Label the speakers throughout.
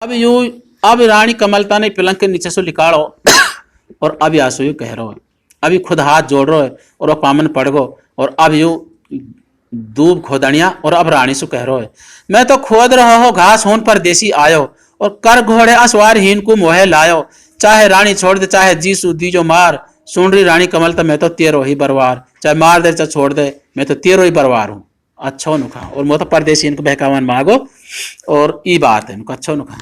Speaker 1: अब यू अब रानी कमलता ने पलंग के नीचे से लिकाड़ो और अब यासु यू कह रहा है, अभी खुद हाथ जोड़ रहा है और वो पामन पड़ गो। और अब यू दूब खोदनिया और अब रानी से कह रहा है, मैं तो खोद रहा हो घास होन पर देसी आयो और कर घोड़े असवार हीन को मोहे लायो, चाहे रानी छोड़ दे चाहे जीसू दीजो मार, सुन रही रानी कमलता मैं तो तेरो ही बरवार, चाहे मार दे चाहे छोड़ दे मैं तो तेरो ही बरवार हूँ। अच्छो नुखा और मैं तो परदेसी इनको बहकावन मांगो और ई बात है इनको अच्छो नुखा।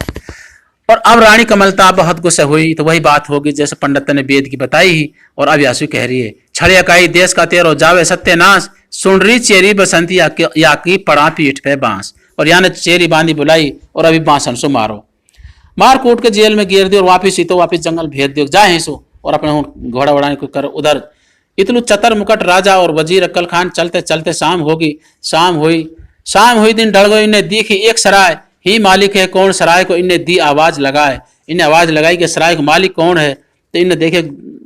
Speaker 1: और अब रानी कमलता बहुत गुस्से हुई तो वही बात होगी जैसे पंडित ने वेद की बताई ही। और अब यासु कह रही है, छड़िया काई देश का तेरो जावे सत्यनाश, सुन रही चेरी बसंती या की पड़ा पीठ पे बांस। और यहाँ ने चेरी बांधी बुलाई और अभी बांसन सो मारो, मार कूट के जेल में गिर दियो और वापिस ही तो वापिस जंगल भेज दियो जाए सो। और अपने घोड़ा वड़ाने को कर उधर इतलू चतर मुकट राजा और वजीर अक्कल खान चलते चलते शाम होगी। शाम हुई दिन ढल गई, इन्हें दिखी एक सराय, ही मालिक है कौन सराय को, इन्हें दी आवाज लगाए, इन्हें आवाज लगाई कि सराय का मालिक कौन है। तो इन्हें देखे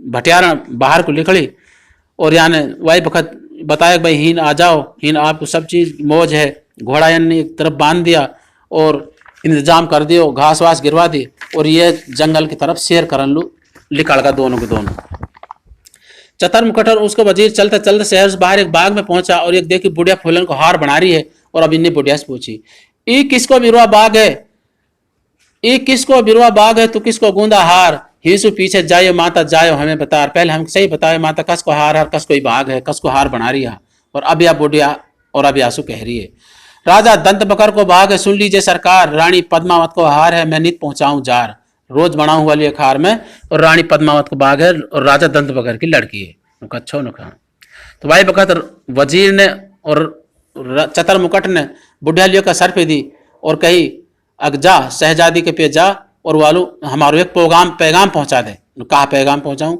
Speaker 1: भटियारा बाहर को निकली और यानी वही वक्त बताया भाई हीन आ जाओ, हीन आपको सब चीज मौज है। घोड़ा यानी एक तरफ बांध दिया और इंतजाम कर दियो, घास वास गिरवा दी और ये जंगल की तरफ शेर करन लू निकल गया दोनों के दोनों। चतर मुकट और उसको वजीर चलते चलते शहर से बाहर एक बाग में पहुंचा और एक देखी बुढ़िया फूलन को हार बना रही है। और अब इन्हें बुढ़िया से पूछी, ई किसको बिरवा बाग है, ई किसको बिरवा बाग है, तू किसको गूंदा हार, हिसु पीछे जायो माता जायो हमें बता, पहले हम सही बताए माता कस को हार कस कोई बाग है, कस को हार बना रही है। और अब या बुढ़िया और अब यासु कह रही है, राजा दंत बकर को भाग है सुन लीजिए सरकार, रानी पद्मावत को हार है मैं नित पहुंचाऊं जार, रोज बनाऊं वाली अखार में। और रानी पद्मावत को भाग है और राजा दंत बकर की लड़की है। नुका अच्छो नुका तो भाई बखत वजीर ने और चतर मुकट ने बुढ़िया लियो का सर पे दी और कही, अग जा शहजादी के पे जा और वालू हमारो एक पैगाम पहुंचा दे। कहा पैगाम पहुंचाऊं,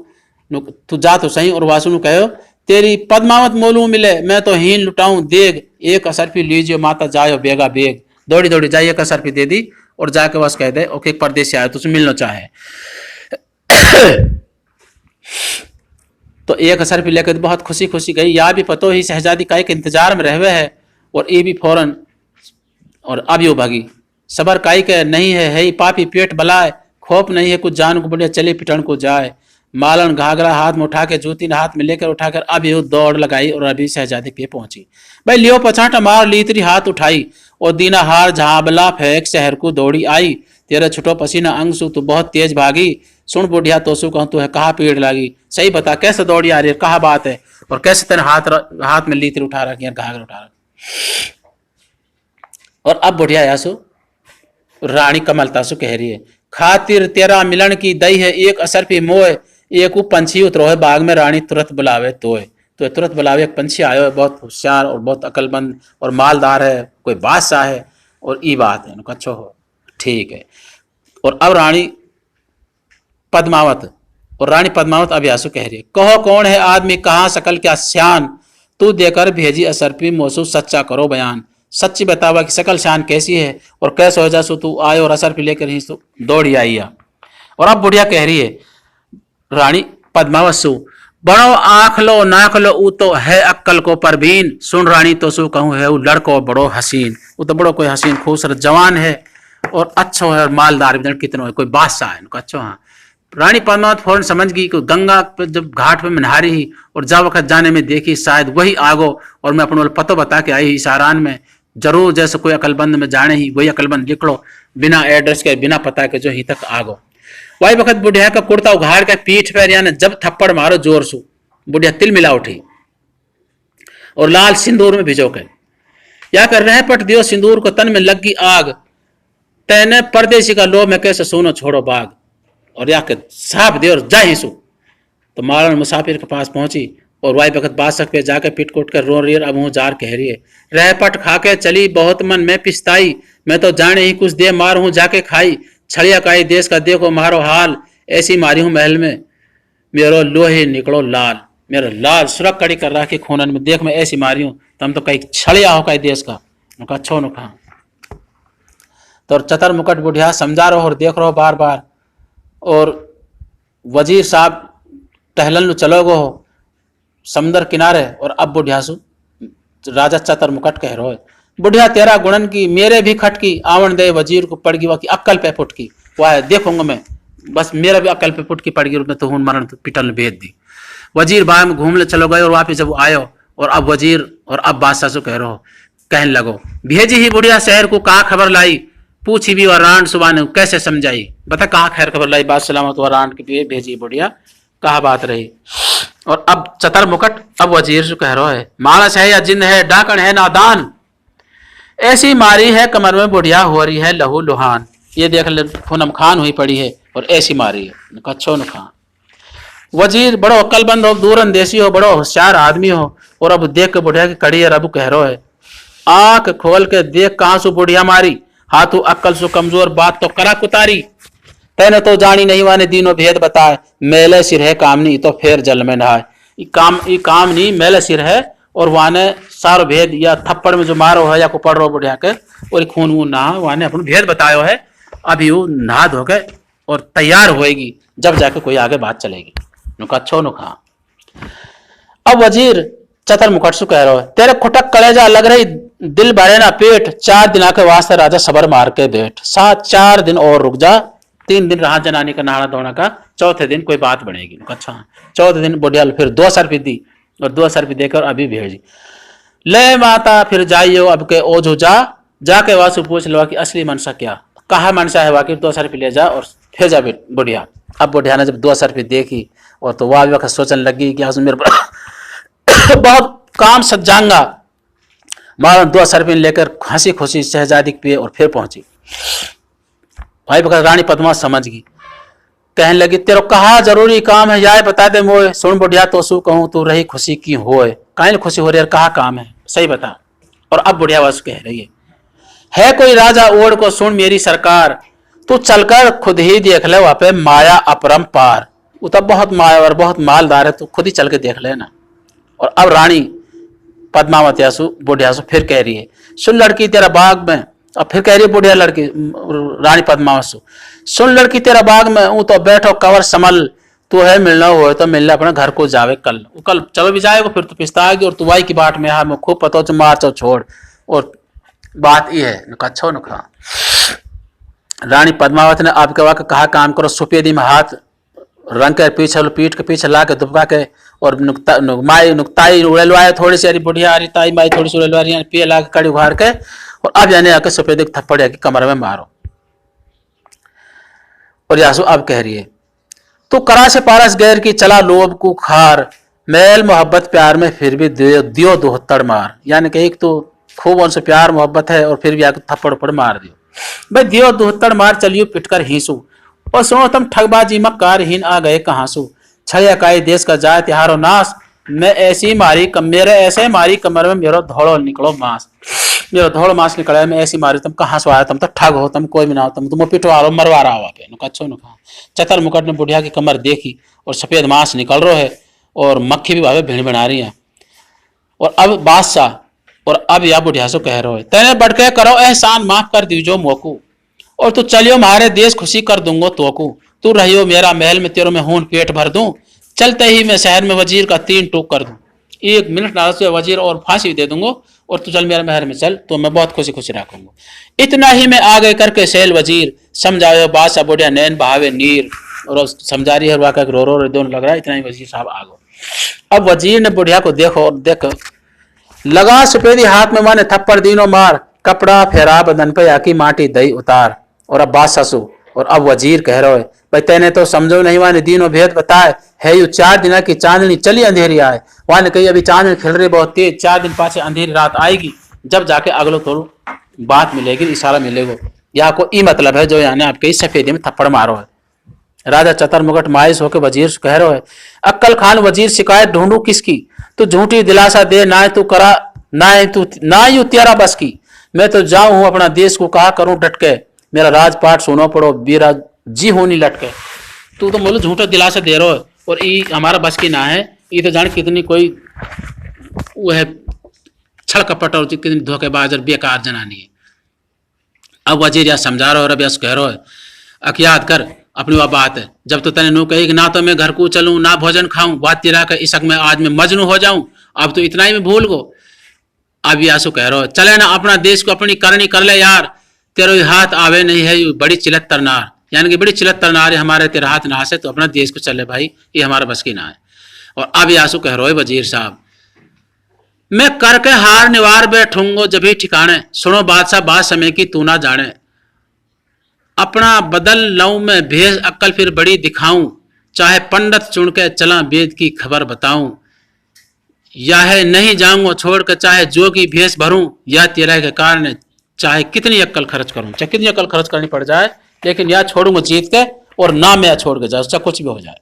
Speaker 1: तू जा तो सही। और वासु ने कहो, तेरी पद्मावत मोलू मिले मैं तो हीन लुटाऊं देग, एक असरफी लीजिए माता जायो बेगा बेग। दौड़ी दौड़ी जाइए एक असरफी दे दी और जाके बस कह दे ओके परदेश से आया तुझसे मिलना चाहे। तो एक असरफी लेकर बहुत खुशी खुशी गई, या भी पतो ही शहजादी का एक इंतजार में रहवे है और ये भी फौरन और अब यो भागी। सबर काई के नहीं है ही पापी पेट बलाए, खोप नहीं है कुछ जान को बढ़िया चले पिटन को जाए। मालन घाघरा हाथ में उठा के जूती हाथ में लेकर उठाकर अब ये दौड़ लगाई और अभी शहजादी पे पहुंची। भाई लियो पछाटा मार लीतरी हाथ उठाई और दीना हार झाबला फेंक शहर को दौड़ी आई, तेरे छुटो पसीना अंग सु तू बहुत तेज भागी, सुन बुढ़िया तो सु कहूं तू है कहा पीड़ लागी, सही बता कैसे दौड़ी आ रही है कहा बात है और कैसे तेरे हाथ में लीतरी उठा रखी है घाघरा उठा रखी। और अब बुढ़िया यासु रानी कमलता सु कह रही है, खातिर तेरा मिलन की दई है एक असर पे मोए, एक पंछी उतरो है बाग में रानी तुरंत बुलावे तोय। तो तुरंत बुलावे एक पंछी आयो है बहुत होशियार और बहुत अकलमंद और मालदार है, कोई बादशाह है और ई बात है अच्छो हो ठीक है। और अब रानी पद्मावत अब यासु कह रही है, कहो कौन है आदमी कहाँ सकल क्या श्यान, तू देकर भेजी असरपी मोसू सच्चा करो बयान, सच्ची बतावा कि सकल शान कैसी है और कैसे हो जासु तू आयो और असर पे लेकर ही दौड़ी आई। और अब बुढ़िया कह रही है रानी पद्मावत सु, बड़ो आंख लो नाक लो ऊ तो है अक्कल को परवीन, सुन रानी तो सु कहूँ है वो लड़को बड़ो हसीन, वो तो बड़ो कोई हसीन खूबसूरत जवान है और अच्छो है और मालदार भी कितनो है कोई बादशाह है अच्छो। हाँ रानी पद्मावत फौरन समझ गई कि गंगा पे जब घाट पे नहा रही और जब वक्त जाने में देखी शायद वही आगो और मैं अपने पतो बता के आई इशारान में, जरूर जैसे कोई अकलबंद में जाने ही वही अकलबंद निकलो बिना एड्रेस के बिना पता के जो ही तक आगो। वही वक्त बुढ़िया का कुर्ता उघाड़ के पीठ पर यानी जब थप्पड़ मारो जोर से बुढ़िया तिल मिला उठी और लाल सिंदूर में भिजो के या कर रहे पट दियो सिंदूर को तन में लग गई आग, तैने परदेसी का लो मैं कैसे सोनो छोड़ो बाग, और या के साफ दे और जा ही सु। तो मालन मुसाफिर के पास पहुंची और वाई वक्त बादशाह पे जाकर पिट कोट कर रो रही है, अब हूँ जार कह रही है, रह पट खा के चली बहुत मन में पिछताई, मैं तो जाने ही कुछ दे मार हूँ जाके खाई, छड़िया काई देश का देखो मारो हाल, ऐसी मारी हूँ महल में मेरो लोहे निकलो लाल, मेरा लाल सुरख कड़ी कर रहा के खूनन में देख मैं ऐसी मारी हूँ, तुम तो कहीं छड़िया हो कई देश का नुका अच्छो नुका। तो चतर मुकट बुढ़िया समझा रहो और देख रहो बार बार। और वजीर साहब टहलन चलो गो समुद्र किनारे और अब बुढ़ियासु राजा चतर मुकट कह रहो है, बुढ़िया तेरा गुणन की मेरे भी खटकी, आवन दे वजीर को पड़गी वह की अक्कल पे फुटकी। वह देखूंगा मैं, बस मेरा भी अक्ल पे फुटकी पड़ गई, मैं तो हूं मरण तो पिटल ने भेज दी। वजीर बाहर में घूमने चलो गए और वापिस जब आयो और अब वजीर और अब बादशाह से कह रहो कहने लगो, भेजी ही बुढ़िया शहर को कहा खबर लाई, पूछी भी और रान सुबह ने कैसे समझाई। बता कहाँ खैर खबर लाई, बात सलामत और रान के लिए भेजी बुढ़िया, कहा बात रही। और अब चतर मुकट अब वजीर से कह रहा है, मानस है या जिंद है, डाकण है नादान, ऐसी मारी है कमर में बुढ़िया हो रही है लहू लुहान। ये देख ले पूनम खान हुई पड़ी है और ऐसी मारी है। कच्छो न खान वजीर बड़ो अक्लबंद हो, दूर अंदेशी हो, बड़ो होशियार आदमी हो, और अब देख के बुढ़िया की कड़ी है, अब कह रहा है, आंख खोल के देख कहां सु बुढ़िया मारी, हाथों अक्ल सु कमजोर, बात तो करा कुतारी, तेने तो जानी नहीं वाने दीनों भेद बताए, मेले सिर है कामनी तो फिर जल में नहाए। ये काम नहीं मेले सिर है और वाने सारो भेद या थप्पड़ में जो मारो है या को पड़ रहो बुढ़िया के और खून वून ना वाने अपन भेद बतायो है। अभी वो नहा धो के और तैयार होएगी, जब जाके कोई आगे बात चलेगी। नुका अच्छो नुखा अब वजीर चतर मुकट से कह रहा है, तेरे खुटक कलेजा लग रही दिल भरे ना पेट, 4 दिन के वास्ते राजा सबर मार के बैठ, 4 दिन और रुक जा, 3 दिन रहा जनानी का नहाना धोना का, चौथे दिन कोई बात बनेगी। अच्छा चौथे दिन बुढ़िया फिर 2 सर भी दी और 2 सर भी देकर अभी भेजी, ले माता फिर जाइयो अब के ओझो जा, जाके वासु पूछ लो कि असली मनसा क्या, कहा मनसा है वाकई, 2 सर भी ले जा और फिर जा बुढ़िया। अब बुढ़िया ने जब 2 सर भी देखी और तो वाह वक्त सोचने लगी कि आज मेरे बहुत काम सज्जांगा, मारो 2 सर भी लेकर हंसी खुशी शहजादी पे और फिर पहुंची। भाई बकर रानी पद्मा समझ गई, कहने लगी, तेरे कहा जरूरी काम है यार बता दे मोए, सुन बुढ़िया तो सू कहूं तू रही खुशी की होए, काहे खुशी हो रही है, कहा काम है सही बता। और अब बुढ़िया बस कह रही है कोई राजा ओढ़ को सुन मेरी सरकार, तू चलकर खुद ही देख ले वहां पे माया अपरंपार, वो तब बहुत मायावर बहुत मालदार है, तू खुद ही चल के देख लेना। और अब रानी पद्मावती आसु बुढ़िया से फिर कह रही है, सुन लड़की तेरा बाग में, और फिर कह रही है बुढ़िया लड़की रानी पद्मावती, सुन लड़की तेरा बाग में हूं तो बैठो कवर समल, तू है मिलना हो तो मिलना अपने घर को जावे कल, कल चलो भी जाएगा फिर तो पिछताएगी और तुवाई की बाट में मैं खूब पतो च मार चो छोड़। और बात ये है अच्छा नुखा रानी पद्मावती ने आपके वाक कहा काम करो, सुपेदी में हाथ रंग के पीछे पीठ के पीछे ला के दुबका के और नुकताई उड़लवाए थोड़ी सी, अरे बुढ़िया अरे ताई माई थोड़ी सी उड़लवा रही पिए ला के कड़ी उघार के और अब यानी आके सुपेदी थप्पड़ आके कमर में मारो। और यासु अब कह रही है, तू करा से पारस गैर की चला लोभ को खार, मैल मोहब्बत प्यार में फिर भी दियो 2 मार, यानी कि एक तो खूब उनसे प्यार मोहब्बत है और फिर भी आके थप्पड़ उप्पड़ मार दियो, भाई दियो 2 मार चलियो पिटकर हीसू, और सुनो तुम ठगबाजी मक्कार हीन आ गए कहां सू, छया काई देश का जाए तिहारो नाश, मैं ऐसी मारी मेरे ऐसे मारी कमर में मेरो धौड़ो निकलो मांस, मेरो धौड़ मांस निकला मैं ऐसी मारी, तुम कहां से आया, तुम तो ठग हो, तुम कोई भी ना हो, तुम पिटवा रो मरवा रहा हो पे अच्छो नुका। चतर मुकट ने बुढ़िया की कमर देखी और सफेद मांस निकल रहा है और मक्खी भी भावे भिड़ बना रही है। और अब बादशाह और अब या बुढ़िया से कह रहे हो, तेने बढ़ के करो एहसान माफ कर दीजो मोकू, और तू चलियो मारे देश खुशी कर दूंगो तोकू, तू रहियो मेरा महल में तेरो में खून पेट भर दूं, चलते ही मैं शहर में वजीर का 3 टूक कर दूं, 1 मिनट ना से वजीर और फांसी दे दूंगा और तू चल मेरा महल में चल, तो मैं बहुत खुशी खुशी रखूंगा। इतना ही मैं आगे करके सैल वजीर समझाओ बादशाह बुढ़िया नैन बहावे नीर, और समझा रही है वाकई रो रो दोनों लग रहा है, इतना ही वजीर साहब आ गए। अब वजीर ने बुढ़िया को देखो और देख लगा सुपेदी हाथ में माने थप्पड़ दीनो मार, कपड़ा फेरा बदन पे आकी माटी दई उतार। और अब बादशाह ससु और अब वजीर कह रहे हो, भाई तेने तो समझो नहीं वाने दीनों भेद बताए है, यू 4 दिन की चांदनी चली अंधेरी आए, वाने कही अभी चांदनी खिल रही बहुत तेज, 4 दिन पाछे अंधेरी रात आएगी, जब जाके अगलो थोड़ो बात मिलेगी इशारा मिलेगा, यहाँ को ई मतलब है जो यानी आपके सफेदी में थप्पड़ मारो है। राजा चतर मुकट मायूस होकर वजीर से कह रहे हो, अक्कल खान वजीर शिकायत ढूंढू किसकी, तू झूठी दिलासा दे, ना तू करा ना यू तेरा बस की, मैं तो जाऊं हूं अपना देश को कहा करूं डटके, मेरा राजपाट सुनो पड़ो बीरा जी होनी लटके, तू तो बोलो झूठा दिलासा दे रहे हो और ये हमारा बस की ना है, ये तो जान कितनी कोई वो है छल कपट और कितनी धोखेबाज और बेकार जनानी है। अब वजीर या समझा रहा हो और अब यस कह रहा है, अकियाद कर अपनी वह बात है, जब तो तने नू कही कि ना तो मैं घर को चलूं ना भोजन खाऊं, बात तेरा का इसक में आज मैं मजनू हो जाऊं, अब तो इतना ही मैं भूल गो, अब यासु कह रहो चले ना अपना देश को अपनी करनी कर ले यार, तेरो ये हाथ आवे नहीं है यू बड़ी चिलत्तर नार, यानी कि बड़ी चिलत्तर नार है हमारे, तेरा हाथ ना से तो अपना देश को चले भाई, ये हमारा बस की ना है। और अब यासु कह रहे वजीर साहब मैं करके हार निवार बैठूंगो जब भी ठिकाने, सुनो बादशाह बात समय की तू ना जाने, अपना बदल लऊं मैं भेज अक्ल फिर बड़ी दिखाऊं, चाहे पंडित चुन के चला वेद की खबर बताऊं, या है नहीं जाऊंगा छोड़ कर चाहे जो की भेष भरूं, या तेरा के कारण चाहे कितनी अक्ल खर्च करूं, चाहे कितनी अक्ल खर्च करनी पड़ जाए, लेकिन या छोड़ूंगा जीत के और ना मैं छोड़ के जाऊं, चाहे कुछ भी हो जाए।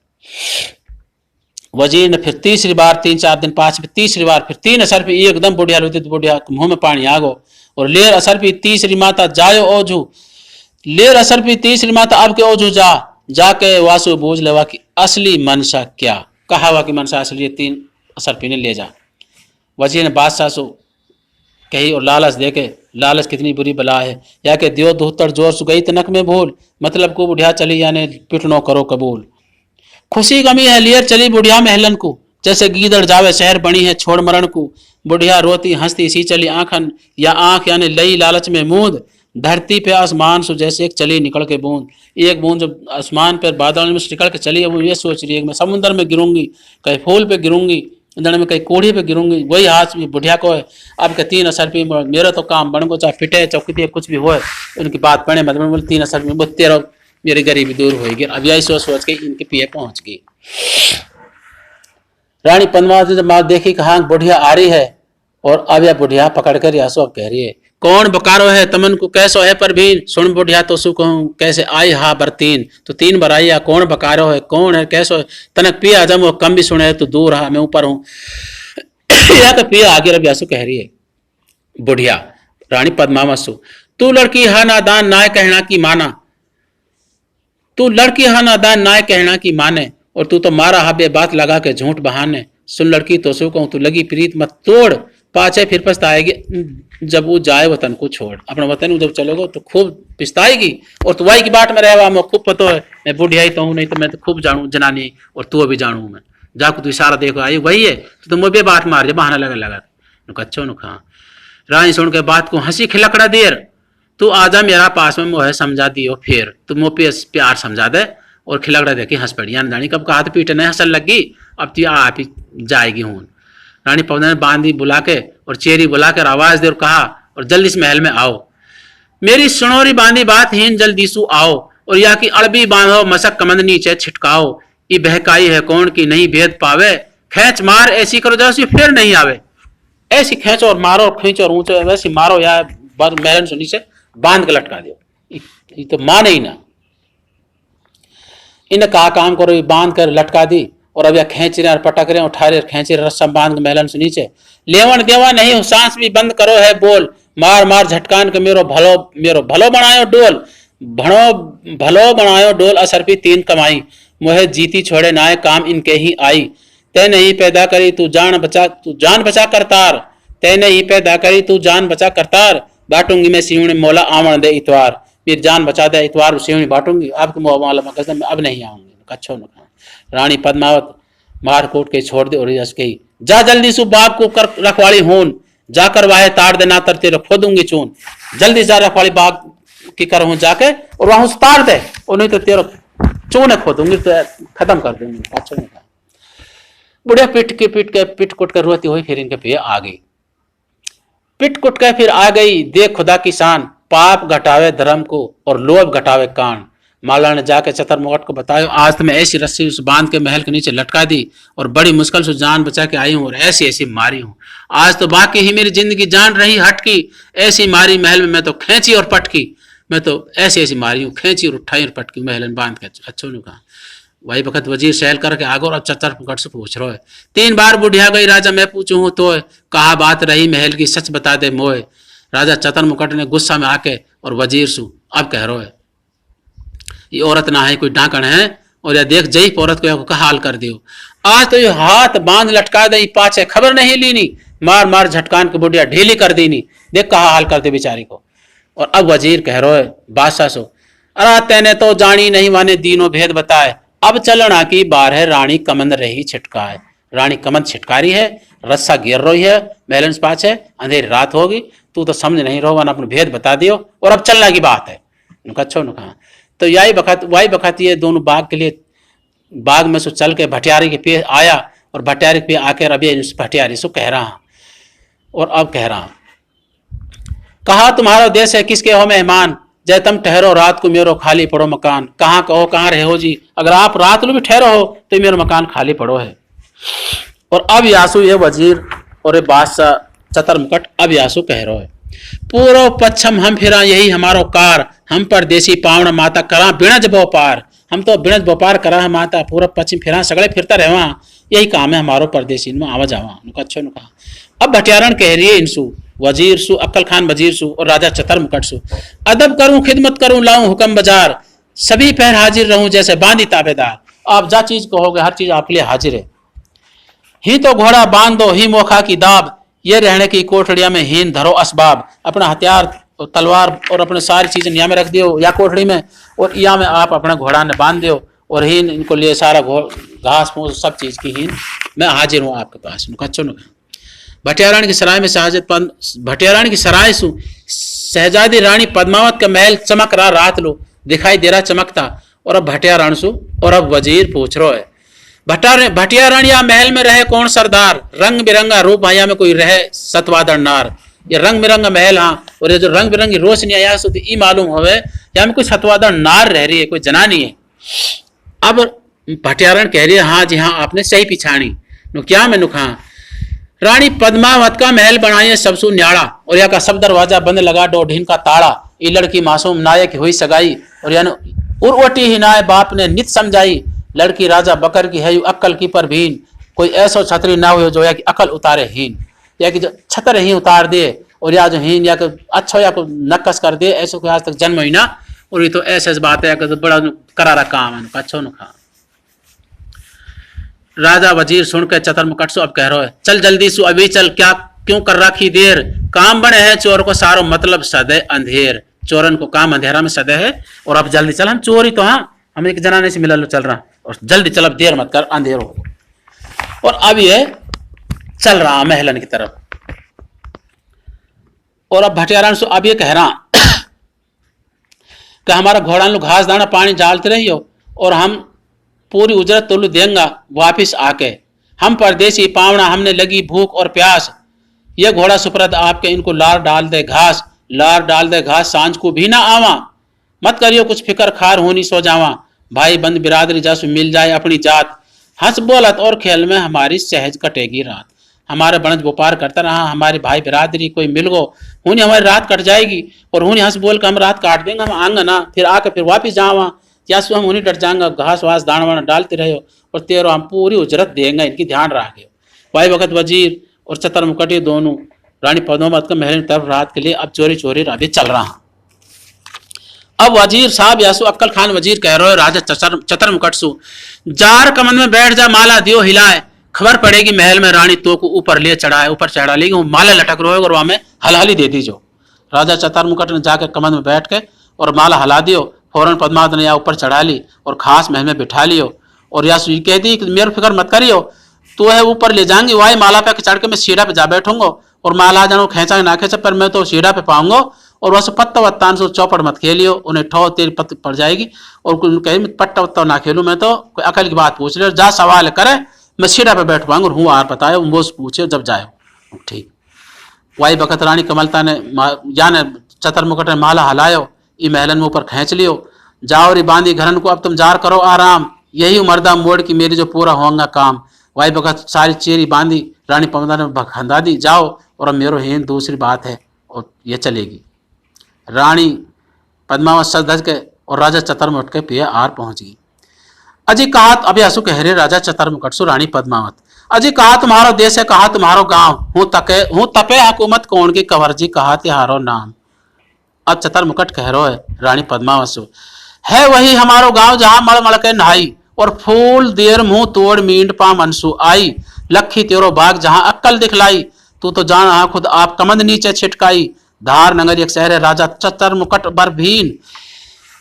Speaker 1: वजीर ने फिर तीसरी बार 3-4 दिन पांच तीसरी बार फिर 3 असर पे एकदम बुढ़िया होती तो बुढ़िया मुंह में पानी आ गो, और लेर असर पे तीसरी माता जायो ओझू, लेर असर पे तीसरी माता अब के ओझू जाके वासु बूझ लेवा कि असली मनसा क्या, कहा हुआ कि मनसा असली 3 असर पीने ले जा। वजीर ने बादशाह सो कही और लालच देके, लालच कितनी बुरी बला है, या के दियो दोहतर जोर सु गई तनक में भूल, मतलब को बुढ़िया चली यानी पिटनो करो कबूल, खुशी गमी है लियर चली बुढ़िया महलन को, जैसे गीदड़ जावे शहर बनी है छोड़ मरण को, बुढ़िया रोती हंसती सी चली आंखन या आंख यानी लई लालच में मूंद, धरती पे आसमान सो जैसे एक चली निकल के बूंद, एक बूंद जब आसमान पर बादल में निकल के चली, वो ये सोच रही है मैं समुद्र में गिरूंगी, कहीं फूल पे गिरूंगी, में कहीं कोढ़ी पे गिरूंगी, वही हाथ बुढ़िया को है अब के 3 असर पे मेरा तो काम बन को, चाहे फिटे चौकी कुछ भी हो, उनकी बात पढ़े मतलब 3 असर में तेरा मेरी गरीबी दूर होगी। अब यही सोच सोच के इनके पिए पहुंच गई। रानी पद्मावती जब बात देखी कहा बुढ़िया आ रही है, और अब यह बुढ़िया पकड़ कर यासो अब कह रही है कौन बकारो है तमन को कैसो है पर भी, सुन बुढ़िया तो सु कहूं कैसे आई हा बरतीन, तो 3 बार आई, कौन बकारो है कौन है कैसो है, तनक पिया जम वो कम भी सुने तो दूर रहा मैं ऊपर हूं या तो पिया आगे रब यासु कह रही है बुढ़िया रानी पद्मावसु तू लड़की हा नादान नाय कहना की माना, तू लड़की हा नादान नाय कहना की माने, और तू तो मारा हा बे बात लगा के झूठ बहाने, सुन लड़की तो सु कहूं तू लगी प्रीत मत तोड़, पाचे फिर पछताएगी जब वो जाए वतन को छोड़, अपना वतन जब चलोगे तो खूब पछताएगी, और तू वही की बाट में रहवा मैं खूब पतो है, मैं बुढ़िया ही तो हूं नहीं तो मैं तो खूब जानू जनानी, और तू अभी जानू मैं, जाको तू इशारा देखो आई वही है तो मुझे बाट मार जा बहाना लगा लगा अच्छो नु खा। रानी सुन के बात को हंसी खिलकड़ा देर, तू आजा मेरा पास में मोह समझा दियो फिर, तू मुँह पे प्यार समझा दे, और खिलकड़ा देखे हंस पड़ी, यानी जानी कब कहा पीटे नहीं हंसन लगी, अब तू आप ही जाएगी हूं। रानी पवना ने बांधी बुला के और चेरी बुला कर आवाज दे और कहा और जल्दी इस महल में आओ, मेरी सुनोरी बांधी बात हीन जल्दी सु आओ, और या की अड़बी बांधो मसक कमंद नीचे छिटकाओ, ये बहकाई है कौन की नहीं भेद पावे, खेच मार ऐसी करो जैसे फिर नहीं आवे, ऐसी खेचो और मारो खींचो और ऊंचो वैसी मारो या महल से नीचे बांध के लटका दो, ये तो माने ही ना। इन्हें कहा काम करो, बांध कर लटका दी, और अब यह खेच रहे पटक रहे उठा रहे खेच रहे रस्सा बांध के महलन से नीचे, लेवन देवा नहीं सांस भी बंद करो है बोल, मार मार झटकान के मेरो भलो बनायो डोल, भलो बनायो डोल असर भी 3 कमाई, मोहे जीती छोड़े नाय काम इनके ही आई, तय नहीं पैदा करी तू जान बचा करतार, तय नहीं पैदा करी तू जान बचा करतार, बांटूंगी मैं सिवनी मोला आवन दे इतवार, फिर जान बचा दे इतवार सिवनी बांटूंगी, आपके मोला कसम अब नहीं आऊंगी कच्छो न। रानी पद्मावत मार कोट के छोड़ दे और कही जा जल्दी सु बाप को कर रखवाली होन, जाकर वाहे ताड़ देना तर तेरे खोदूंगी चून, जल्दी जा रखवाली बाग की कर हूं जाके और वहां ताड़ दे, और नहीं तो तेरा चून खोदूंगी तो खत्म कर दूंगी। अच्छा नहीं कहा। बुढ़िया पिट कुट कर रोती हुई फिर इनके पे आ गई, पिट कुट के फिर आ गई, देख खुदा की शान, पाप घटावे धर्म को और लोभ घटावे कान। माला ने जाके चतर मुगट को बताया आज तो मैं ऐसी रस्सी उस बांध के महल के नीचे लटका दी और बड़ी मुश्किल से जान बचा के आई हूं और ऐसी ऐसी मारी हूं, आज तो बाकी ही मेरी जिंदगी जान रही हटकी, ऐसी मारी महल में मैं तो खेची और पटकी, मैं तो ऐसी ऐसी मारी हूं खेची और उठाई और पटकी महल में बांध के। अच्छो ने कहा। वही वक्त वजीर सहल करके आगो और चतर मुगट से पूछ रहा है, 3 बार बुढ़िया गई राजा मैं पूछू हूं तो कहा बात रही महल की सच बता दे मोए। राजा चतर मुकट ने गुस्सा में आके और वजीर सु अब कह रहा है ये औरत ना है कोई डाकण है, और यह देख जई औरत को कहा हाल कर दियो, आज तो ये हाथ बांध लटका दे पाछे खबर नहीं लीनी, मार मार झटकान के बुढ़िया ढीली कर दीनी, देख कहा हाल कर दे बेचारी को। और अब वजीर कह रहा है बादशाह सो, अरे तेने तो जानी नहीं माने दीनों भेद बताए, अब चलना की बार है रानी कमंद रही छिटकाए। रानी कमंद छिटकारी है, रस्सा गिर रही है, महलन पाछ है, अंधेरी रात होगी, तू तो समझ नहीं रहो, वन अपने भेद बता दियो और अब चलने की बात है। अच्छो कहा तो यही बखत ये दोनों बाग के लिए बाग में से चल के भटियारी के पे आया और भटियारी पे आकर अभी भटियारी से कह रहा, और अब कह रहा, कहा तुम्हारा देश है किसके हो मेहमान, जय तुम ठहरो रात को मेरो खाली पड़ो मकान। कहाँ कहो कहाँ रहे हो जी, अगर आप रात को भी ठहरो हो तो मेरा मकान खाली पड़ो है। और अब यासु ये वजीर और ये बादशाह चतर मुकट अब यासु कह रहे है, पूर्व पश्चिम हम फिरा यही हमारो कार, हम परदेसी पावण माता करा बिणज व्यापार। हम तो बिणज व्यापार करा है माता, पूर्व पश्चिम फिरा सगड़े फिरता रहवा, यही काम है हमारो परदेसी में आवा जावा। अच्छो ने कहा अब भटियारण कह रही है इनसु वजीर सु, अक्कल खान वजीर सु और राजा चतर मुकट सु, अदब करूं खिदमत करूं लाऊं हुक्म बाजार, सभी पैर हाजिर रहूं जैसे बांधी ताबेदार। आप जा चीज कहोगे हर चीज आपके लिए हाजिर है। ही तो घोड़ा बांध दो ही मोखा की दाब, ये रहने की कोठड़िया में हीन धरो असबाब। अपना हथियार तलवार और अपने सारी चीजें यहाँ में रख दियो या कोठड़ी में, और यहाँ में आप अपना घोड़ा ने बांध दियो और हीन इनको लिए सारा घास फूस सब चीज की हीन मैं हाजिर हूँ आपके पास। अच्छो न भटियारानी की सराय में भटियारानी की सराय सु शहजादी रानी पद्मावत का महल चमक रहा रात लो, दिखाई दे रहा चमकता। और अब भटियारानी सु और अब वजीर पूछ रहा है, भटियारानिया महल में रहे कौन सरदार, रंग बिरंगा रूप भैया में कोई रहे सतवादर नार। ये रंग बिरंगा महल, हाँ, और ये जो रंग बिरंगी रोशनी आया सो ई मालूम होवे यहाँ में कोई सतवादर नार रह रही है, कोई जनानी है। अब भटियारण कह रही है, हाँ जी हाँ आपने सही पिछाणी। क्या मैं नुखा रानी पद्मावत का महल बनाइए सबसु न्याड़ा, और यहाँ का सब दरवाजा बंद लगा डोढीन का ताड़ा। ये लड़की मासूम नायक हुई सगाई, और यानी उर्वटी ही नाय बाप ने नित समझाई, लड़की राजा बकर की है यू अक्कल की पर भीन, कोई ऐसा छतरी ना हो जो या कि अकल उतारे हीन, या कि जो छतर ही उतार दे और या जो हीन या को अच्छा या को नक्कस कर दे, ऐसा कोई आज तक जन्म ही ना। और ये तो ऐसे बात है कि बड़ा करारा काम है, अच्छा न खा। राजा वजीर सुन के चतर मुकट सो अब कह रहा है, चल जल्दी सु अभी चल, क्या क्यों कर रखी देर, काम बने है चोर को सारो मतलब सदे अंधेर। चोरन को काम अंधेरा में सदे है, और अब जल्दी चल, हम चोरी तो हाँ हम एक जनाने से मिला चल रहा, और जल्दी चल अब देर मत कर अंधेर हो। और अब ये चल रहा महलन की तरफ, और अब भटियारान सो अब ये कह रहा कि हमारा घोड़ा लो घास दाना पानी डालते रहियो, और हम पूरी उजरत तुल्लू देंगा वापिस आके। हम परदेसी पावना हमने लगी भूख और प्यास, ये घोड़ा सुप्रद आपके इनको लार डाल दे घास, लार डाल दे घास सांझ को भी ना आवा। मत करियो कुछ फिकर खार होनी सो जावा, भाई बंद बिरादरी जसु मिल जाए अपनी जात। हंस बोलत और खेल में हमारी सहज कटेगी रात, हमारे बनज व्यापार करता रहा हमारे भाई बिरादरी कोई मिल गो हुनी हमारी रात कट जाएगी, और हुनी हंस बोल कर हम रात काट देंगे, हम आंगा ना फिर आके फिर वापिस जावा, या सो हम उन्हीं डट जाएंगे घास वास दाना वाना डालते रहे और तेरो हम पूरी उजरत देंगे, इनकी ध्यान रखे। भाई वक्त वजीर और चतर मुकटी दोनों रानी पद्मावत का महल की तरफ रात के लिए अब चोरी चोरी राबी चल रहा। अब वजीर साहब यासु अक्कल खान वजीर कह रहे हो राजा चतर मुकट सु, जार कमन में बैठ जा माला दियो हिलाए, खबर पड़ेगी महल में रानी तो को ऊपर ले चढ़ाए, ऊपर चढ़ा लेगी वो माला लटक रहे और वहां में हलहली दे दीजो। राजा चतर मुकट ने जाकर कमन में बैठ के और माला हला दियो, फौरन पद्मावत ने या ऊपर चढ़ा ली और खास महल में बिठा लियो। और यासु ये कह दी कि मेरे फिक्र मत करियो, तो है ऊपर ले जाएंगे वही माला पे चढ़ के मैं सीढ़ा पे जा बैठूंगा, और माला जानो खेचा ना खेचा पर मैं तो सीढ़ा पे पाऊंगा, और वैसे पत्ता वत्ता से चौपड़ मत खेलियो, उन्हें ठो तेरी पत्ती पड़ जाएगी। और कहीं पट्टा वत्ता ना खेलूं मैं तो, कोई अकल की बात पूछ ले जा सवाल करे, मैं सीढ़ा पे बैठ पाऊंगा, हूँ आर बतायो वो पूछे जब जाए ठीक। वही बखत रानी कमलता ने जाने चतर मुकट ने माला हलायो, ई महलन में ऊपर खींच लियो, जाओ री बांधी घरन को अब तुम जार करो आराम, यही मर्दा मोड़ की मेरी जो पूरा होगा काम। वही बखत सारी चेरी बांधी रानी पद्मावत ने खंदा दी, जाओ और अब मेरो हेन दूसरी बात है और ये चलेगी। रानी पद्मावत सज धज के और राजा चतर मुकट के पिया आर पहुंच गई। अजी कहा अभी हसु कह रहे राजा चतर मुकट सु रानी पद्मावत, अजी कहा तुम्हारो देश है कहा तुम्हारो गांव, हूँ तपे हुकूमत कौन की कंवर जी कहा तिहारो नाम। अब चतर मुकट कह रहे है रानी पद्मावत सु, है वही हमारो गांव जहां मड़ मड़ के नहाई, और फूल देर मुंह तोड़ मींड पा मनसू आई, लखी तेरो बाग जहां अक्कल दिखलाई, तू तो जान आ खुद आप कमंद नीचे छिटकाई। धार नगर एक शहर है राजा चतर मुकट बरभीन,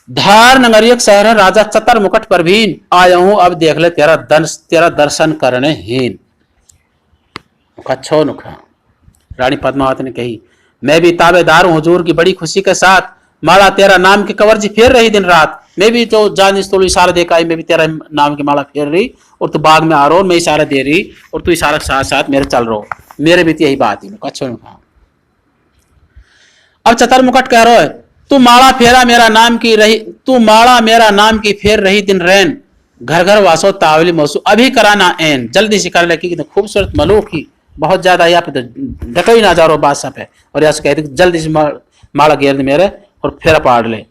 Speaker 1: धार नगर एक शहर है राजा चतर मुकट परभीन, आया हूं अब देख ले तेरा दर्शन करने हीन। अच्छो नुखा। रानी पद्मावती ने कही, मैं भी ताबेदार हूं हुजूर की बड़ी खुशी के साथ। माला तेरा नाम की कवरजी फेर रही दिन रात। मैं भी तो जान तो इशारा देखा आई, मैं भी तेरा नाम की माला फेर रही और तू बाग में आ रहा, मैं इशारा दे रही और तू इशारा के साथ साथ मेरे चल रहा, मेरे भी तो यही बात ही। अच्छो नुखा। अब चतर मुकट कह रहा है, तू माला फेरा मेरा नाम की रही, तू माला मेरा नाम की फेर रही दिन रैन, घर घर वासो तावली मौसू, अभी कराना एन, जल्दी से कर ले कि खूबसूरत मलूक ही बहुत ज्यादा यहाँ पे तो डटो ही ना जा रहा बादशाह पे। और यहाँ से कहते जल्दी से माला घेर दे मेरे और फेरा पाड़ ले।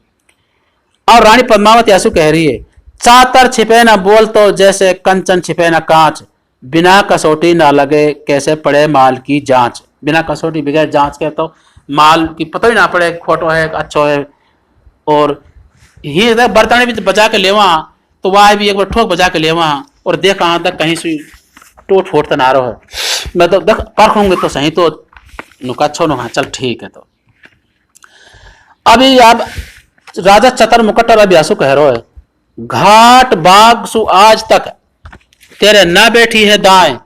Speaker 1: और रानी पद्मावती आंसू कह रही है, चातर छिपे ना बोल तो जैसे कंचन छिपे ना कांच, बिना कसौटी ना लगे कैसे पड़े माल की जांच। बिना कसौटी बगैर जांच के तो माल की पता ही ना पड़े खोटो है अच्छो है। और ही बर्तन भी बजा के लेवा तो वह भी एक बार ठोक बजा के लेवा और देख कहाँ तक कहीं से टूट फूट तो ना रहो है। मैं तो देख परखूंगे तो सही तो नुकाछो नुका चल ठीक है। तो अभी अब राजा चतर मुकट और अभ्यासु कह रहे है, घाट बाग सु आज तक तेरे न बैठी है दाएं,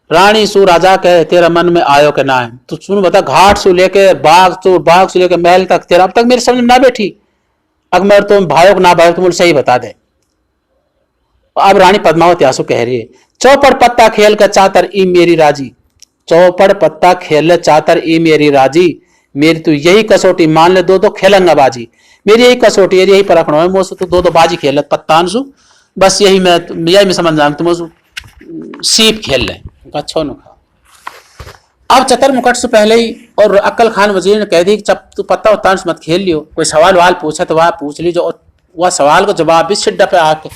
Speaker 1: रानी सु राजा कहे तेरा मन में आयो के ना है। तो सुन बता, घाट सु लेके बाग से लेके महल तक तेरा अब तक मेरे समझ में ना बैठी। अब मैं तुम भाइयों को ना भाइयों तुम सही बता दे। अब रानी पद्मावती आंसू कह रही है, चौपड़ पत्ता खेल कर चातर ई मेरी राजी, चौपड़ पत्ता खेल चातर ई मेरी राजी, मेरी तो यही कसौटी मान ले, दो दो खेलंगा बाजी। मेरी यही कसौटी है, यही परखना है मुझसे, तो दो दो बाजी खेल पत्तांशु, बस यही मैं समझ रहा हूं तुम सीप खेल ले। अच्छा नुखा। अब चतर मुकट से पहले ही और अक्कल खान वजीर ने कह दी कि तू पत्ता उत्तांश मत खेल लियो, कोई सवाल वाल पूछे तो वह पूछ लीजिए। और वह सवाल को जवाब भी सिड्डा पे आके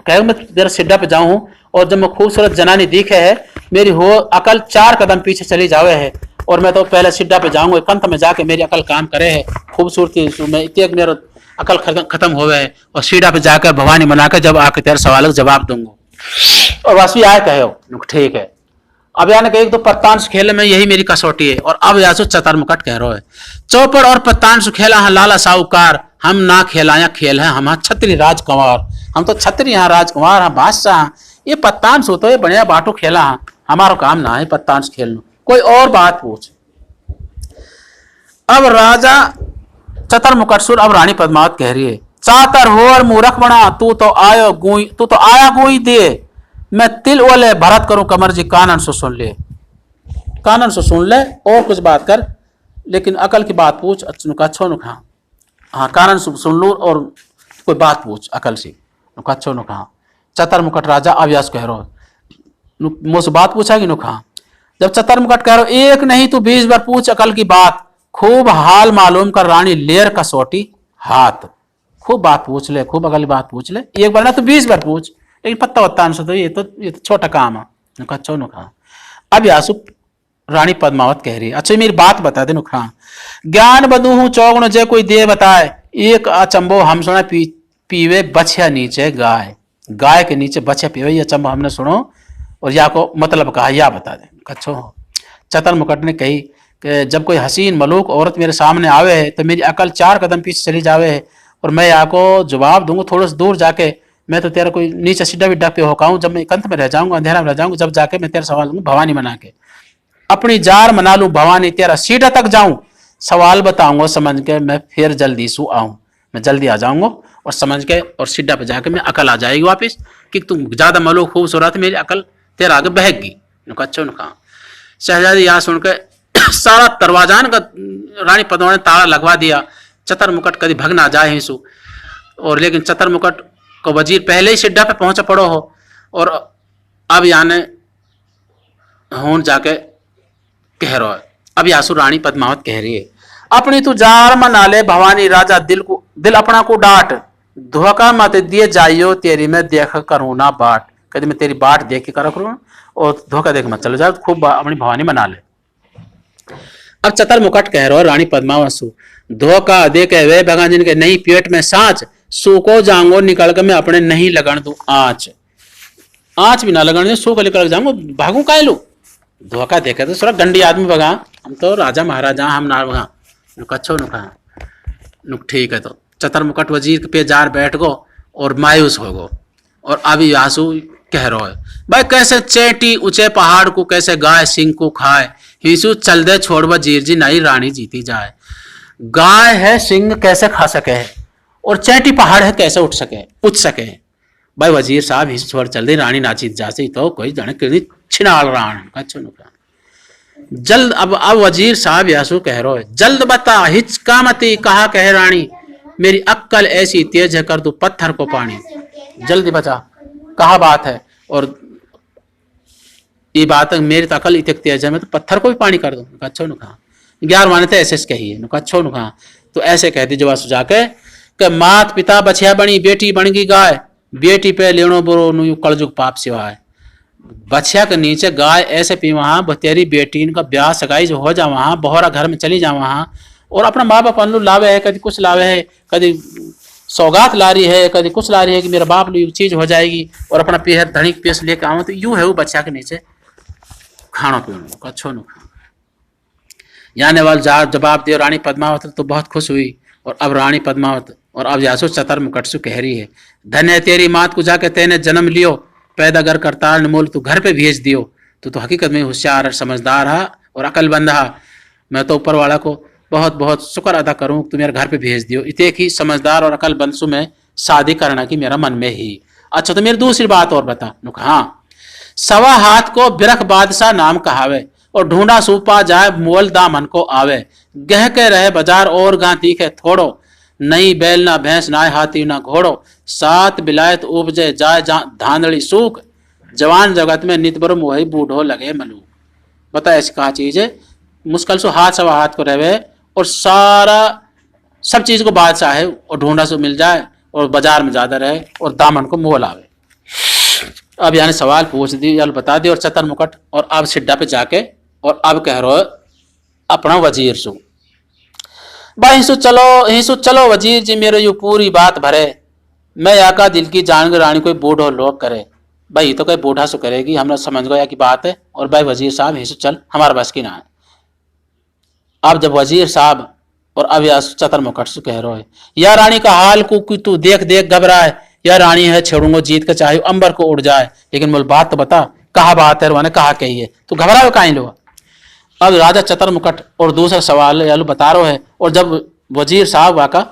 Speaker 1: कह, मैं जरा सिड्डा पे जाऊं और जब मैं खूबसूरत जनानी दिखे है मेरी हो अकल 4 कदम पीछे चली जावे है, और मैं तो पहले सिड्डा पे जाऊंगा पंथ में जाके मेरी अकल काम करे है खूबसूरती में इतने मेरा अकल खत्म होवे है, और सीढ़ा पे जाकर भवानी बनाकर जब आके तेरे सवाल का जवाब दूंगा। और वासवी आए कहे ठीक है। अब यानी कि एक तो पत्तांश खेल में यही मेरी कसौटी है। और अब यासो चतर मुकट कह रहा है, चौपड़ और पत्तांश खेला है लाला साहूकार, हम ना खेलाया खेल है हम छत्री राजकुमार, हम तो छत्री यहाँ राजकुमार हाँ बादशाह, ये पत्तांश हो तो ये बढ़िया बाटो खेला है, हमारा काम ना है पत्तांश खेलना, कोई और बात पूछ। अब राजा चतर मुकटसुर अब रानी पद्मावत कह रही है, चातर होर मूर्ख बना, तू तो आया गोई दे, मैं तिल ओले भरत करूं कमर जी, कानन से सुन ले, कानन से सुन ले और कुछ बात कर, लेकिन अकल की बात पूछ। अच्छो नुखा हाँ कानन से सुन लू और कोई बात पूछ अकल से। अच्छो नुखा। चतर मुकट राजा अव्यास कह रहा मुझसे बात पूछा कि नुखा। जब चतर मुकट कह रहा एक नहीं तू 20 बार पूछ अकल की बात, खूब हाल मालूम कर रानी लेर कसौटी हाथ, खूब बात पूछ ले, खूब अगली बात पूछ ले, एक बार ना तो 20 बार पूछ, लेकिन पत्ता वत्ता तो ये तो छोटा काम है। अच्छा नुखा। अब यासु रानी पद्मावत कह रही है, अच्छा मेरी बात बता दे नुखा, ज्ञान बधू हूं चौगुण जे कोई दे बताए, एक अचंबो हम सुना पीवे बछिया नीचे गाय, गाय के नीचे बछिया पीवे ये अचंबो हमने सुनो, और या को मतलब कहा या बता दे। अच्छो चतर मुकट ने कही कि जब कोई हसीन मलूक औरत मेरे सामने आवे है तो मेरी अकल 4 कदम पीछे चली जावे है, और मैं यहाँ को जवाब दूंगा थोड़ा सा दूर जाके, मैं तो तेरा कोई नीचे सीधा विड्डा पे होकाऊं, जब मैं कंत में रह जाऊंगा अंधेरा में रह जाऊंगा, जब जाके मैं तेरा सवाल दूंगा भवानी बना के, अपनी जार मना लूं भवानी, तेरा सीधा तक जाऊं, सवाल बताऊंगा समझ के, मैं फिर जल्दी सु आऊं, मैं जल्दी आ जाऊंगा और समझ के, और सीधा पे जाके मैं अकल आ जाएगी वापिस कि तुम ज्यादा मलूक खूबसूरत मेरी अकल तेरा आगे बहगी। अच्छो नुका। शहजादी यहाँ सुन के सारा दरवाजान का रानी पद्मा ने ताला लगवा दिया, चतर मुकट कभी भग ना जाए हिंसू। और लेकिन चतर मुकट को वजीर पहले ही सिड्डा पे पहुंचा पड़ो हो, और अब याने होन जाके कह रहा है। अब यासु रानी पद्मावत कह रही है, अपनी तू जार मना ले भवानी राजा, दिल अपना को डांट, धोखा मत दिए जाइयो तेरी मैं देख करूँ ना बाट, कभी मैं तेरी बाट देख के कर करूँ और धोखा देख मत चलो जाओ, खूब अपनी भवानी बना ले। अब चतर मुकट कह रहा है रानी पद्मावसु, धोखा दे के वे भगवान जिनके नहीं पेट में सांच, सूको जाऊंगो निकल के मैं अपने नहीं लगन दू आँच, आँच भी ना लगन दू, सूख निकल जाऊंगो भागू का लू, धोखा देखे तो थोड़ा गंडी आदमी भगा, हम तो राजा महाराजा हम ना भगा। अच्छो नुका नुक ठीक है। तो चतर मुकट वजीर पे जार बैठ गो और मायूस हो गो, और अभी आंसू कह रहा है भाई कैसे चेटी ऊंचे पहाड़ को कैसे गाय सिंह को खाए, हिंसू चल दे छोड़ वजीर जी नई रानी जीती जाए। गाय है सिंह कैसे खा सके और चेटी पहाड़ है कैसे उठ सके। भाई वजीर साहब हिंसू छोड़ चल दे रानी ना जीत जाती तो कोई जाने कितनी छिनाल रान कच्छो नुका जल्द। अब वजीर साहब यासू कह रहे जल्द बता हिचकामती कहा कह रानी, मेरी अक्कल ऐसी तेज है कर दू पत्थर को पानी। जल्दी बचा कहा बात है, और ये बात है मेरी तो अकल इतनी तेज है मैं तो पत्थर को भी पानी कर दूं। अच्छो नुखा 11 माने थे ऐसे कही नुका अच्छो नुखा तो ऐसे कहती जवाब सुझा के मात पिता बछिया बनी बेटी बन गई गाय, बेटी पे लेनो बुरो नु कलजुग पाप सिवाय। बछिया के नीचे गाय ऐसे पी वहां तेरी बेटी इनका ब्याह सगाई जो हो जा वहां बहोरा घर में चली जा वहां, और अपना माँ बाप अनु लावे है, कभी कुछ लावे है, कभी सौगात ला रही है, कभी कुछ ला रही है कि मेरा बाप चीज हो जाएगी, और अपना पेहर धनी पेश लेके आऊं तो यूं है वो बच्चा के नीचे खाना पीना अच्छो नु खा। याने वाल जवाब दियो रानी पद्मावत तो बहुत खुश हुई, और अब रानी पद्मावत और अब यासु चतर मुकटसु कह रही है धन्य तेरी मात को जाके तेने जन्म लियो, पैदा कर करताल मोल तू घर पे भेज दियो, तू तो हकीकत में होशियार समझदार है और अकलबंद है। मैं तो ऊपर वाला को बहुत बहुत शुक्र अदा करूं तू मेरे घर पे भेज दियो, इतने ही समझदार और अकलबंद सु में शादी करना की मेरा मन में ही। अच्छा तो मेरी दूसरी बात और बता। हाँ, सवा हाथ को बिरख बादशाह नाम कहावे, और ढूंढा सूपा जाए मोल दामन को आवे। गह के रहे बाजार और गां तीखे थोड़ो, नई बैल ना भैंस ना हाथी ना घोड़ो, सात बिलायत उपजे जाए धांधड़ी सूख, जवान जगत में नित बरम वही बूढ़ो लगे मलू। बता ऐसी कहा चीज है मुश्किल सो हाथ सवा हाथ को रहे और सारा सब चीज को बादशाह है, और ढूंढा सो मिल जाए और बाजार में ज्यादा रहे और दामन को मोल आवे। अब यानी सवाल पूछ दी या बता दी और चतर मुकट, और अब सिड्डा पे जाके और अब कह रहे अपना वजीर सु भाई हिंसू चलो वजीर जी मेरे यू पूरी बात भरे, मैं आका दिल की जान रानी कोई बूढ़ो लोग करे। भाई तो कोई बूढ़ा सु करेगी हम समझ गया की बात है, और भाई वजीर साहब हिंसू चल हमारे बस की ना है। अब जब वजीर साहब और अब या चतर मुकट सु कह रहे या रानी का हाल को तू देख देख घबराए, या रानी है छेड़ूंगो जीत के चाहे अंबर को उड़ जाए, लेकिन बोल बात तो बता कहा बात है रोने कहा कही है तू घबराओ कहीं लो। अब राजा चतर मुकट और दूसरा सवाल यालू बता रहे है, और जब वजीर साहब वाका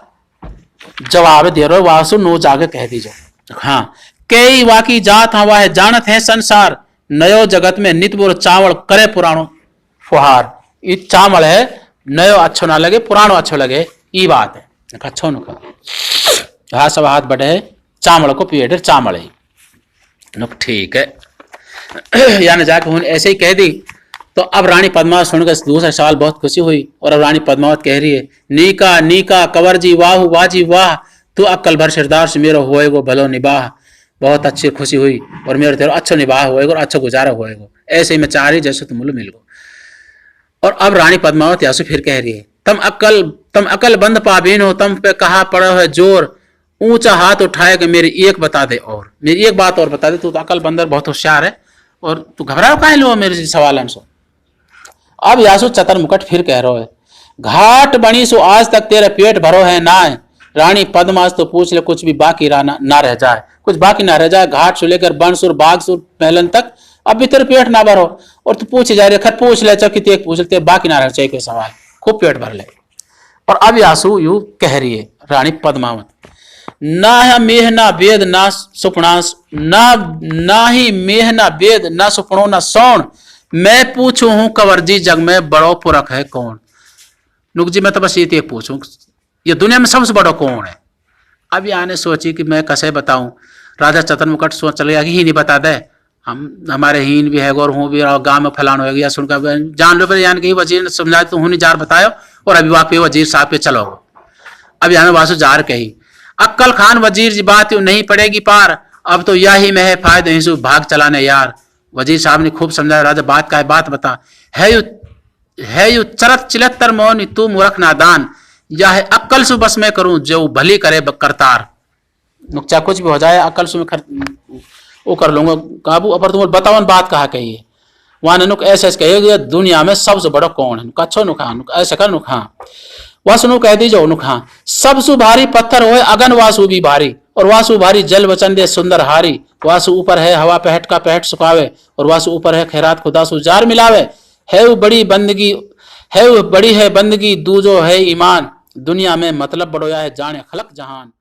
Speaker 1: जवाब दे रहे वासु नो जाके कह दीजो। हाँ, कई वाकी जात हवा है जानत है संसार, नयो जगत में नितबुर चावल करे पुराणो फुहार। ये चावल है नयो अच्छो ना लगे पुराणो अच्छो लगे, ये बात है अच्छो नुका। हाँ सब हाथ बढ़े चावल को पेट चावल ही नुक ठीक है। यानी जाके उन्हें ऐसे ही कह दी। तो अब रानी पद्मावत सुनकर दूसरा सवाल बहुत खुशी हुई, और अब रानी पद्मावत कह रही है नीका नीका कंवर जी वाह वाजी वाह, तू अक्कल भर सिरदार से मेरा होएगो भलो निबाह। बहुत अच्छी खुशी हुई और मेरे तेरा अच्छा निबाह होएगो और अच्छा गुजारा होएगो, ऐसे ही मैं चाह रही जैसे तुम मिल गो। और अब रानी पद्मावत यासु फिर कह रही है तम अकल बंद पाबीन हो, तम पे कहा पड़ा है जोर, ऊंचा हाथ उठाए कि मेरी एक बता दे और मेरी एक बात और बता दे, तू तो अकल बंदर बहुत होशियार है और तू घबराओ काहे लो मेरे सवाल सो। अब यासु चतर मुकट फिर कह रहे है घाट बनी सो आज तक तेरे पेट भरो है ना, रानी पद्मावत तो पूछ ले कुछ भी बाकी ना रह जाए, कुछ बाकी ना रह जाए, घाट से लेकर बनसुर बागसुर पहलन तक अब भी तेरे पेट ना भरो, और तू पूछे जा रही खत पूछ ले चौकी तेक पूछ ले बाकी ना रह चाहिए कोई सवाल, खूब पेट भर ले। और अब यासु यू कह रही है रानी पद्मावत ना है मेह ना वेद ना सुपना ना ही मेह ना वेद ना सुपनो ना सौण, मैं पूछू हूं कंवर जी जग में बड़ो पुरख है कौन। नुक जी मैं तो बस ये पूछूं ये दुनिया में सबसे बड़ा कौन है। अब याने सोची कि मैं कैसे बताऊं, राजा चतर मुकट सोच चले गया कि ही नहीं बता दे, हम हमारे हीन भी है और हूँ भी और गांव में फैलान हो गया सुनकर जान लो, यानी कि वजीर ने समझाया तो हूँ नहीं जार बतायो, और अभी वहां पे वजीर साहब पे चलो। अब यहाँ वासु जार कही अक्कल खान वजीर जी बात नहीं पड़ेगी पार, अब तो यही में है फायदे हिंसू भाग चलाने यार। वजीर साहब ने खूब समझाया राजा बात का है बात बता, है यू चरत चिलत्तर मोहनी तू मूर्ख नादान, या है अक्कल से बस मैं करूं जो भली करे करतार। नुकचा कुछ भी हो जाए अक्कल से मैं वो कर लूंगा काबू। अब तुम बताओ बात कहा कही है वहां नुक ऐसे कहे दुनिया में सबसे बड़ा कौन है, अच्छो नुखा ऐसे कर नुखा वह सुनु कह दीजो नुखा सबसु भारी पत्थर होए अगन वासु भी भारी, और वासु भारी जल वचन दे सुंदर हारी, वासु ऊपर है हवा पहट का पहट सुखावे, और वासु ऊपर है खैरात खुदा सु जार मिलावे। है वो बड़ी बंदगी, है वो बड़ी है बंदगी दूजो है ईमान, दुनिया में मतलब बड़ोया है जाने खलक जहान।